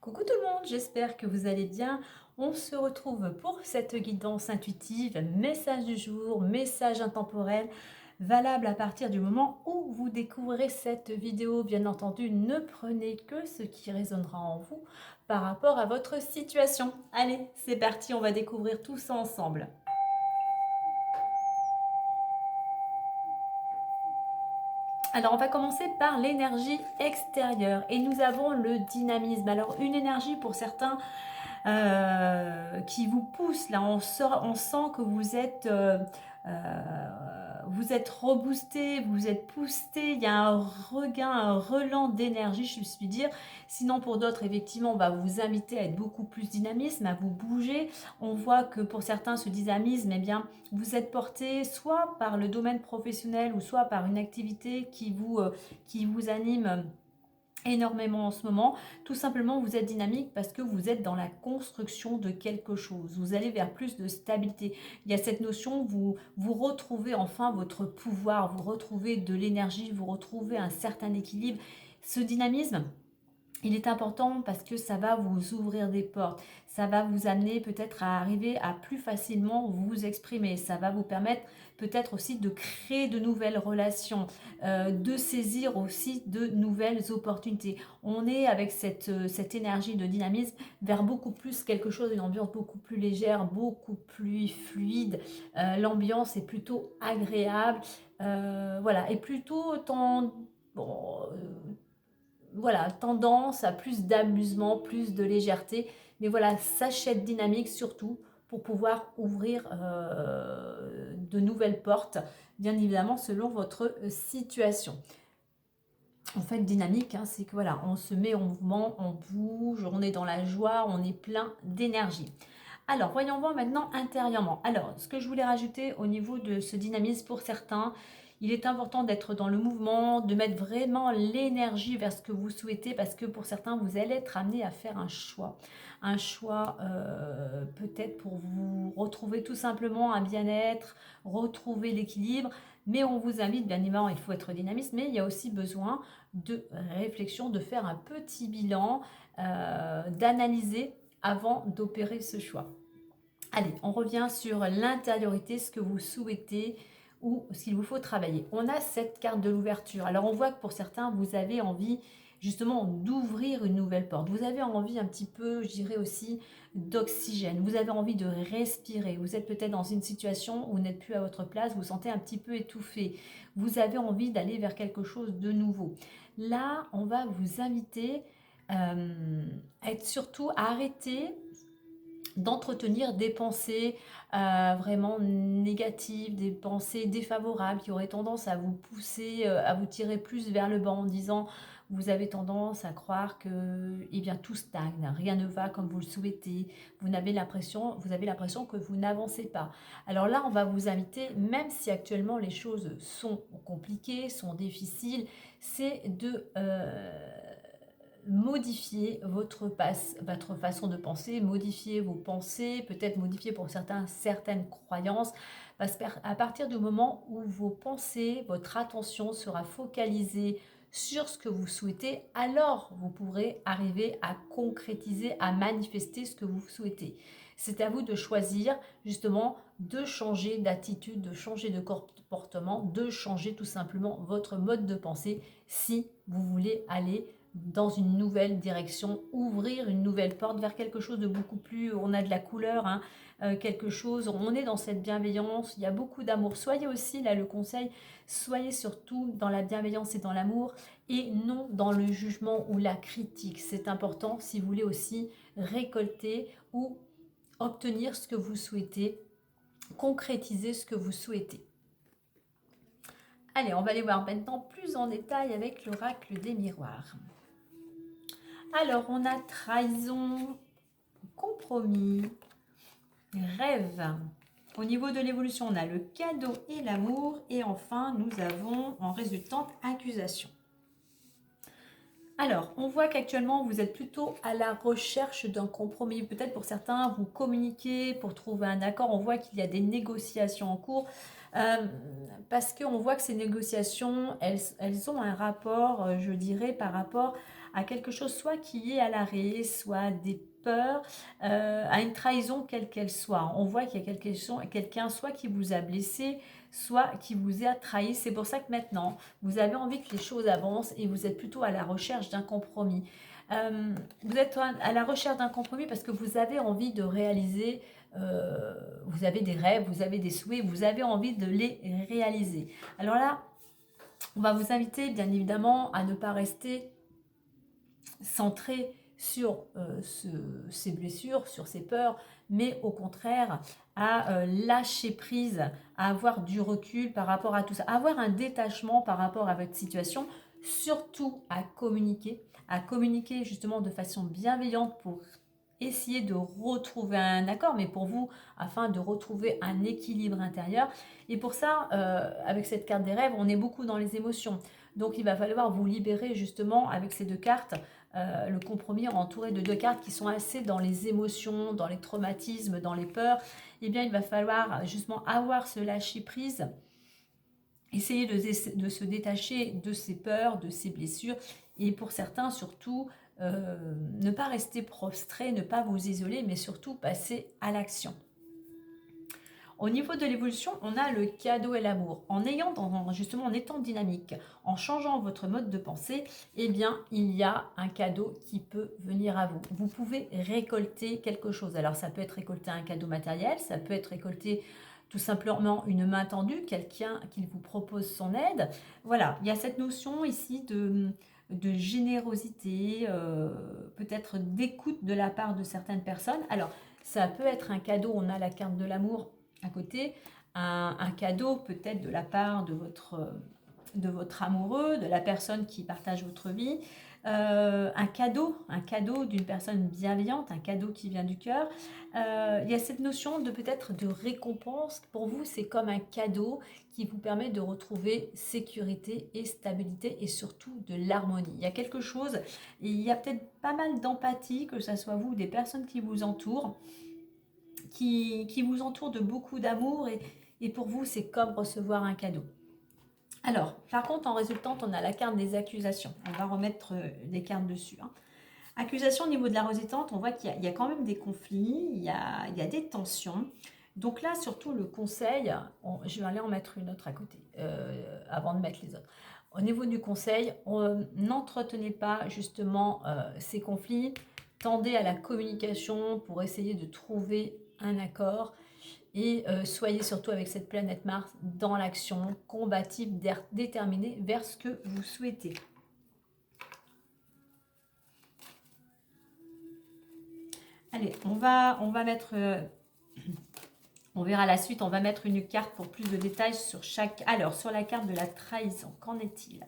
Coucou tout le monde, j'espère que vous allez bien. On se retrouve pour cette guidance intuitive, message du jour, message intemporel, valable à partir du moment où vous découvrirez cette vidéo. Bien entendu, ne prenez que ce qui résonnera en vous par rapport à votre situation. Allez, c'est parti, on va découvrir tout ça ensemble. Alors, on va commencer par l'énergie extérieure et nous avons le dynamisme. Alors, une énergie pour certains qui vous pousse. Là, on sent que vous êtes reboosté, vous êtes boosté. Il y a un regain, un relan d'énergie, je puis dire. Sinon, pour d'autres, effectivement, on va vous inviter à être beaucoup plus dynamisme, à vous bouger. On voit que pour certains, ce dynamisme, eh bien, vous êtes porté soit par le domaine professionnel ou soit par une activité qui vous anime énormément en ce moment. Tout simplement, vous êtes dynamique parce que vous êtes dans la construction de quelque chose. Vous allez vers plus de stabilité. Il y a cette notion, vous retrouvez enfin votre pouvoir, vous retrouvez de l'énergie, vous retrouvez un certain équilibre. Ce dynamisme, il est important parce que ça va vous ouvrir des portes, ça va vous amener peut-être à arriver à plus facilement vous exprimer, ça va vous permettre peut-être aussi de créer de nouvelles relations, de saisir aussi de nouvelles opportunités. On est avec cette énergie de dynamisme vers beaucoup plus quelque chose, une ambiance beaucoup plus légère, beaucoup plus fluide. L'ambiance est plutôt agréable, voilà, et plutôt bon, voilà, tendance à plus d'amusement, plus de légèreté. Mais voilà, sachez être dynamique surtout pour pouvoir ouvrir de nouvelles portes, bien évidemment selon votre situation. En fait, dynamique, hein, c'est que voilà, on se met en mouvement, on bouge, on est dans la joie, on est plein d'énergie. Alors, voyons voir maintenant intérieurement. Alors, ce que je voulais rajouter au niveau de ce dynamisme pour certains, il est important d'être dans le mouvement, de mettre vraiment l'énergie vers ce que vous souhaitez parce que pour certains, vous allez être amené à faire un choix. Un choix peut-être pour vous retrouver tout simplement un bien-être, retrouver l'équilibre. Mais on vous invite, bien évidemment, il faut être dynamiste, mais il y a aussi besoin de réflexion, de faire un petit bilan, d'analyser avant d'opérer ce choix. Allez, on revient sur l'intériorité, ce que vous souhaitez ou ce qu'il vous faut travailler. On a cette carte de l'ouverture. Alors on voit que pour certains, vous avez envie justement d'ouvrir une nouvelle porte. Vous avez envie un petit peu, je dirais aussi, d'oxygène. Vous avez envie de respirer. Vous êtes peut-être dans une situation où vous n'êtes plus à votre place, vous vous sentez un petit peu étouffé. Vous avez envie d'aller vers quelque chose de nouveau. Là, on va vous inviter à être surtout à arrêter d'entretenir des pensées vraiment négatives, des pensées défavorables qui auraient tendance à vous pousser, à vous tirer plus vers le bas en disant vous avez tendance à croire que eh bien, tout stagne, rien ne va comme vous le souhaitez, vous avez l'impression que vous n'avancez pas. Alors là, on va vous inviter, même si actuellement les choses sont compliquées, sont difficiles, c'est de modifier votre façon de penser, modifier vos pensées, peut-être modifier pour certains certaines croyances, parce qu'à partir du moment où vos pensées, votre attention sera focalisée sur ce que vous souhaitez, alors vous pourrez arriver à concrétiser, à manifester ce que vous souhaitez. C'est à vous de choisir justement de changer d'attitude, de changer de comportement, de changer tout simplement votre mode de pensée si vous voulez aller dans une nouvelle direction, ouvrir une nouvelle porte vers quelque chose de beaucoup plus, on a de la couleur, hein, quelque chose, on est dans cette bienveillance, il y a beaucoup d'amour. Soyez aussi, là le conseil, soyez surtout dans la bienveillance et dans l'amour et non dans le jugement ou la critique. C'est important si vous voulez aussi récolter ou obtenir ce que vous souhaitez, concrétiser ce que vous souhaitez. Allez, on va aller voir maintenant plus en détail avec l'oracle des miroirs. Alors, on a trahison, compromis, rêve. Au niveau de l'évolution, on a le cadeau et l'amour. Et enfin, nous avons en résultante accusation. Alors, on voit qu'actuellement, vous êtes plutôt à la recherche d'un compromis. Peut-être pour certains, vous communiquez pour trouver un accord. On voit qu'il y a des négociations en cours. Parce qu'on voit que ces négociations, elles ont un rapport, je dirais, par rapport à quelque chose soit qui est à l'arrêt, soit des peurs, à une trahison quelle qu'elle soit. On voit qu'il y a quelqu'un soit qui vous a blessé, soit qui vous a trahi. C'est pour ça que maintenant, vous avez envie que les choses avancent et vous êtes plutôt à la recherche d'un compromis. Vous êtes à la recherche d'un compromis parce que vous avez envie de réaliser, vous avez des rêves, vous avez des souhaits, vous avez envie de les réaliser. Alors là, on va vous inviter bien évidemment à ne pas rester centré sur ces blessures, sur ces peurs, mais au contraire à lâcher prise, à avoir du recul par rapport à tout ça, à avoir un détachement par rapport à votre situation, surtout à communiquer justement de façon bienveillante pour essayer de retrouver un accord, mais pour vous, afin de retrouver un équilibre intérieur. Et pour ça, avec cette carte des rêves, on est beaucoup dans les émotions. Donc il va falloir vous libérer justement avec ces deux cartes, le compromis entouré de deux cartes qui sont assez dans les émotions, dans les traumatismes, dans les peurs. Eh bien, il va falloir justement avoir ce lâcher-prise, essayer de se détacher de ces peurs, de ces blessures. Et pour certains, surtout, ne pas rester prostré, ne pas vous isoler, mais surtout passer à l'action. Au niveau de l'évolution, on a le cadeau et l'amour. Justement, en étant dynamique, en changeant votre mode de pensée, eh bien, il y a un cadeau qui peut venir à vous. Vous pouvez récolter quelque chose. Alors, ça peut être récolter un cadeau matériel, ça peut être récolter tout simplement une main tendue, quelqu'un qui vous propose son aide. Voilà, il y a cette notion ici de générosité, peut-être d'écoute de la part de certaines personnes. Alors, ça peut être un cadeau, on a la carte de l'amour à côté, un cadeau peut-être de la part de votre amoureux, de la personne qui partage votre vie, un cadeau d'une personne bienveillante, un cadeau qui vient du cœur. Il y a cette notion de peut-être de récompense. Pour vous, c'est comme un cadeau qui vous permet de retrouver sécurité et stabilité et surtout de l'harmonie. Il y a quelque chose, il y a peut-être pas mal d'empathie, que ce soit vous ou des personnes qui vous entourent, qui vous entoure de beaucoup d'amour et pour vous, c'est comme recevoir un cadeau. Alors, par contre, en résultante, on a la carte des accusations. On va remettre des cartes dessus. Accusation au niveau de la résultante, on voit qu'il y a quand même des conflits, il y a des tensions. Donc là, surtout le conseil, je vais aller en mettre une autre à côté, avant de mettre les autres. Au niveau du conseil, n'entretenez pas justement ces conflits, tendez à la communication pour essayer de trouver un accord et soyez surtout avec cette planète Mars dans l'action combative, déterminée vers ce que vous souhaitez. Allez, on va mettre, on verra la suite, on va mettre une carte pour plus de détails sur chaque... Alors, sur la carte de la trahison, qu'en est-il?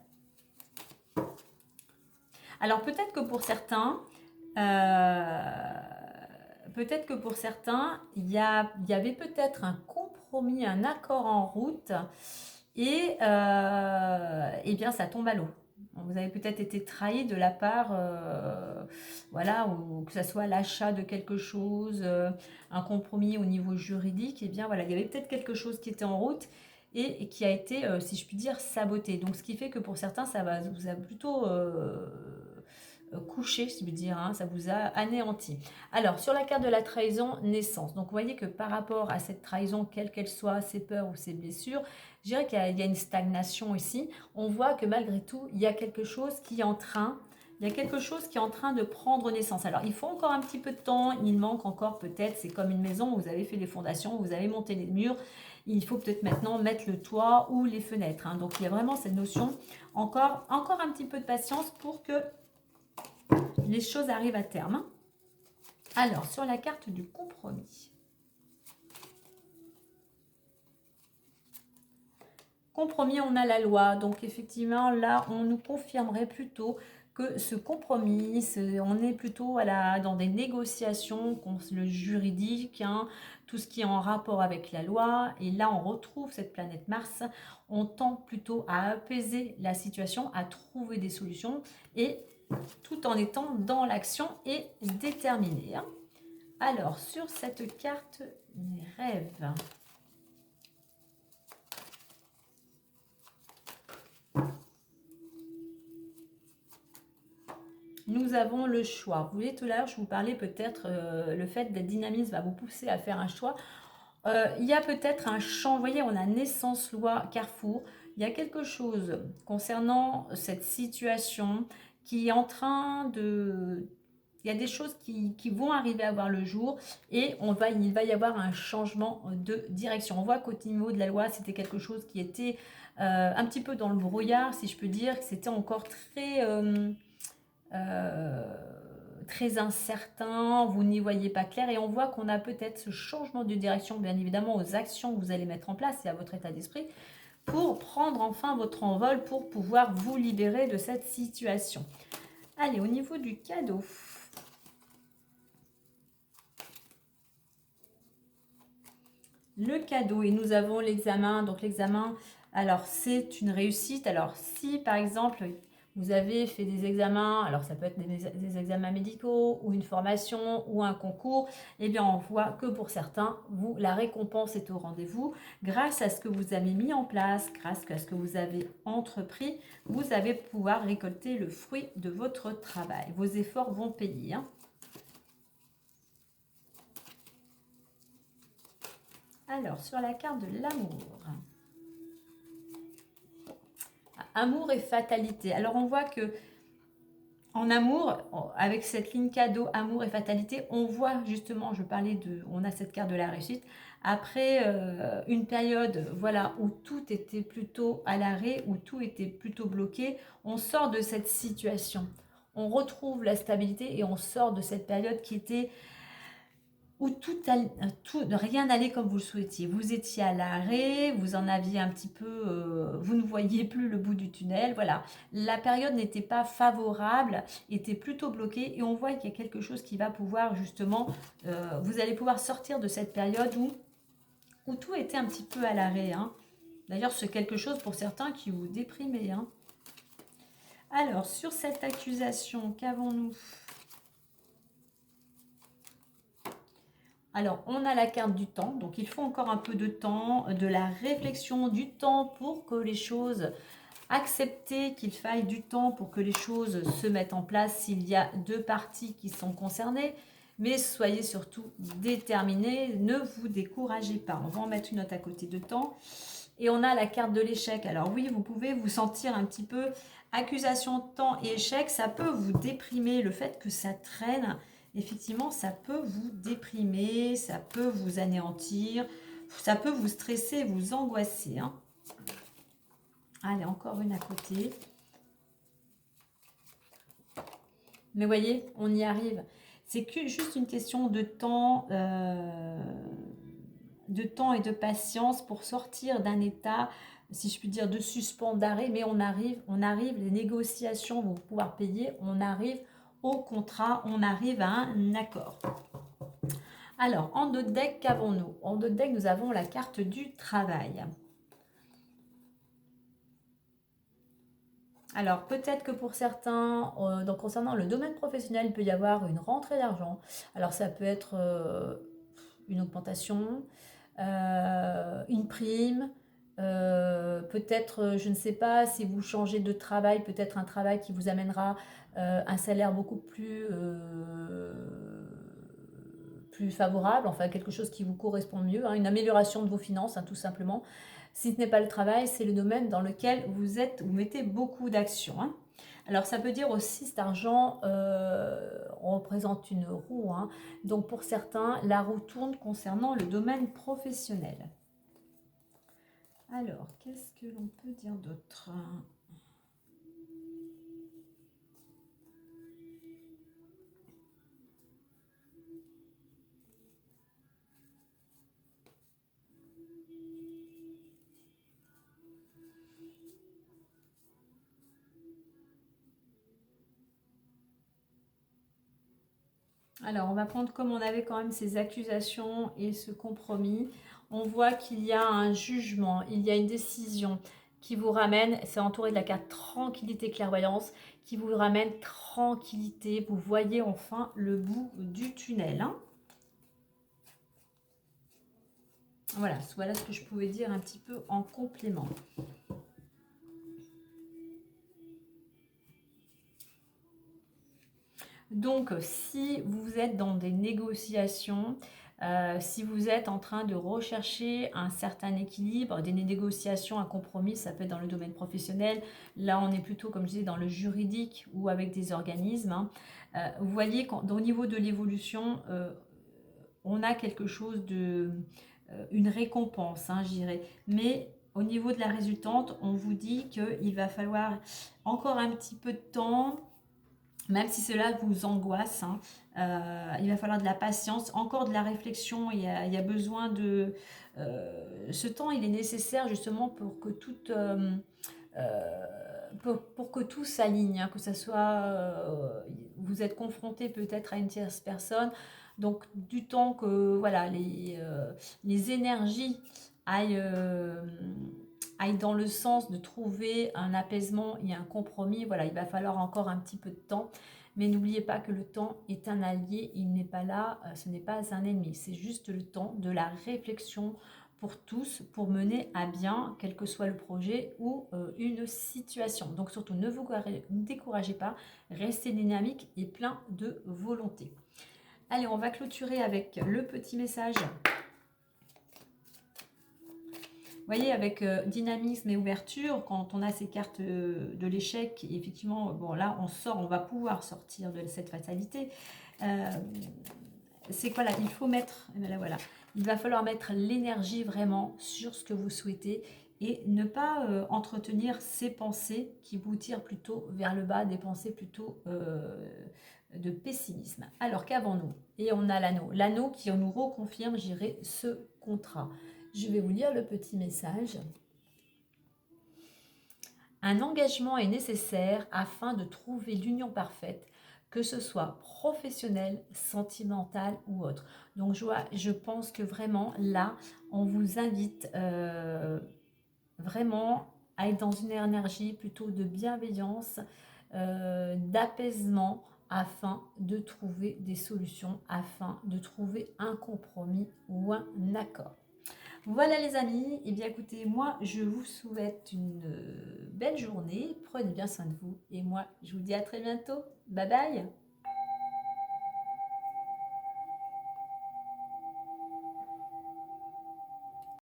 Alors, peut-être que pour certains, il y avait peut-être un compromis, un accord en route, et eh bien, ça tombe à l'eau. Vous avez peut-être été trahi de la part, voilà, ou que ce soit l'achat de quelque chose, un compromis au niveau juridique, et bien voilà, il y avait peut-être quelque chose qui était en route et qui a été, si je puis dire, saboté. Donc ce qui fait que pour certains, ça vous a plutôt couché, si je veux dire, hein, ça vous a anéanti. Alors, sur la carte de la trahison, naissance. Donc, vous voyez que par rapport à cette trahison, quelle qu'elle soit, ses peurs ou ses blessures, je dirais qu'il y a une stagnation ici. On voit que malgré tout, il y a quelque chose qui est en train... Il y a quelque chose qui est en train de prendre naissance. Alors, il faut encore un petit peu de temps. Il manque encore peut-être, c'est comme une maison, vous avez fait les fondations, vous avez monté les murs. Il faut peut-être maintenant mettre le toit ou les fenêtres. Donc, il y a vraiment cette notion. Encore un petit peu de patience pour que les choses arrivent à terme. Alors, sur la carte du compromis. Compromis, on a la loi. Donc, effectivement, là, on nous confirmerait plutôt que ce compromis, on est plutôt dans des négociations, le juridique, hein, tout ce qui est en rapport avec la loi. Et là, on retrouve cette planète Mars. On tend plutôt à apaiser la situation, à trouver des solutions et tout en étant dans l'action et déterminé. Alors, sur cette carte des rêves, nous avons le choix. Vous voyez, tout à l'heure, je vous parlais peut-être, le fait d'être dynamisme va vous pousser à faire un choix. Il y a peut-être un champ, vous voyez, on a naissance, loi, carrefour. Il y a quelque chose concernant cette situation qui est en train de... Il y a des choses qui vont arriver à voir le jour et il va y avoir un changement de direction. On voit qu'au niveau de la loi, c'était quelque chose qui était un petit peu dans le brouillard, si je peux dire, que c'était encore euh, très incertain, vous n'y voyez pas clair et on voit qu'on a peut-être ce changement de direction, bien évidemment, aux actions que vous allez mettre en place et à votre état d'esprit pour prendre enfin votre envol, pour pouvoir vous libérer de cette situation. Allez, au niveau du cadeau. Le cadeau, et nous avons l'examen. Donc l'examen, alors c'est une réussite. Alors si par exemple vous avez fait des examens, alors ça peut être des examens médicaux ou une formation ou un concours, eh bien on voit que pour certains, la récompense est au rendez-vous. Grâce à ce que vous avez mis en place, grâce à ce que vous avez entrepris, vous allez pouvoir récolter le fruit de votre travail. Vos efforts vont payer, hein. Alors, sur la carte de l'amour. Amour et fatalité. Alors, on voit que en amour, avec cette ligne cadeau, amour et fatalité, on voit justement, on a cette carte de la réussite. Après une période, voilà, où tout était plutôt à l'arrêt, où tout était plutôt bloqué, on sort de cette situation. On retrouve la stabilité et on sort de cette période qui était où rien n'allait comme vous le souhaitiez. Vous étiez à l'arrêt, vous en aviez un petit peu, vous ne voyiez plus le bout du tunnel. Voilà, la période n'était pas favorable, était plutôt bloquée et on voit qu'il y a quelque chose qui va pouvoir justement, vous allez pouvoir sortir de cette période où tout était un petit peu à l'arrêt, hein. D'ailleurs, c'est quelque chose pour certains qui vous déprimait, hein. Alors, sur cette accusation, qu'avons-nous ? Alors, on a la carte du temps, donc il faut encore un peu de temps, de la réflexion, du temps pour que les choses, accepter qu'il faille du temps pour que les choses se mettent en place s'il y a deux parties qui sont concernées, mais soyez surtout déterminés, ne vous découragez pas. On va en mettre une note à côté de temps. Et on a la carte de l'échec. Alors oui, vous pouvez vous sentir un petit peu accusation, temps et échec, ça peut vous déprimer, le fait que ça traîne. Effectivement, ça peut vous déprimer, ça peut vous anéantir, ça peut vous stresser, vous angoisser, hein. Allez, encore une à côté. Mais voyez, on y arrive. C'est juste une question de temps et de patience pour sortir d'un état, si je puis dire, de suspens, d'arrêt. Mais on arrive, les négociations vont pouvoir payer, on arrive au contrat, on arrive à un accord. Alors, en notre deck, qu'avons-nous? En notre deck, nous avons la carte du travail. Alors, peut-être que pour certains, donc concernant le domaine professionnel, il peut y avoir une rentrée d'argent. Alors, ça peut être une augmentation, une prime, peut-être, je ne sais pas, si vous changez de travail, peut-être un travail qui vous amènera un salaire beaucoup plus favorable, enfin quelque chose qui vous correspond mieux, hein, une amélioration de vos finances, hein, tout simplement. Si ce n'est pas le travail, c'est le domaine dans lequel vous mettez beaucoup d'actions, hein. Alors ça peut dire aussi cet argent, on représente une roue, hein. Donc pour certains, la roue tourne concernant le domaine professionnel. Alors, qu'est-ce que l'on peut dire d'autre ? Alors, on va prendre comme on avait quand même ces accusations et ce compromis. On voit qu'il y a un jugement, il y a une décision qui vous ramène, c'est entouré de la carte tranquillité, clairvoyance, qui vous ramène tranquillité. Vous voyez enfin le bout du tunnel, hein. Voilà ce que je pouvais dire un petit peu en complément. Donc, si vous êtes dans des négociations, si vous êtes en train de rechercher un certain équilibre, des négociations, un compromis, ça peut être dans le domaine professionnel. Là, on est plutôt, comme je disais, dans le juridique ou avec des organismes, hein. Vous voyez, au niveau de l'évolution, on a quelque chose de... une récompense, hein, je dirais. Mais au niveau de la résultante, on vous dit qu'il va falloir encore un petit peu de temps, même si cela vous angoisse, hein. Il va falloir de la patience, encore de la réflexion. Il y a besoin de... ce temps, il est nécessaire justement pour que pour que tout s'aligne, hein, que ça soit... vous êtes confronté peut-être à une tierce personne, donc du temps que voilà, les énergies aillent, aillent dans le sens de trouver un apaisement et un compromis. Voilà, il va falloir encore un petit peu de temps. Mais n'oubliez pas que le temps est un allié, il n'est pas là, ce n'est pas un ennemi. C'est juste le temps de la réflexion pour tous, pour mener à bien, quel que soit le projet ou une situation. Donc surtout, ne vous découragez pas, restez dynamique et plein de volonté. Allez, on va clôturer avec le petit message. Vous voyez, avec dynamisme et ouverture, quand on a ces cartes de l'échec, effectivement, bon là, on va pouvoir sortir de cette fatalité. C'est quoi là? Il faut mettre, voilà, il va falloir mettre l'énergie vraiment sur ce que vous souhaitez et ne pas entretenir ces pensées qui vous tirent plutôt vers le bas, des pensées plutôt de pessimisme. Alors qu'avons-nous? Et on a l'anneau. L'anneau qui nous reconfirme, j'irai, ce contrat. Je vais vous lire le petit message. Un engagement est nécessaire afin de trouver l'union parfaite, que ce soit professionnel, sentimental ou autre. Donc je pense que vraiment là, on vous invite vraiment à être dans une énergie plutôt de bienveillance, d'apaisement, afin de trouver des solutions, afin de trouver un compromis ou un accord. Voilà les amis, et bien écoutez, moi je vous souhaite une belle journée, prenez bien soin de vous et moi je vous dis à très bientôt, bye bye.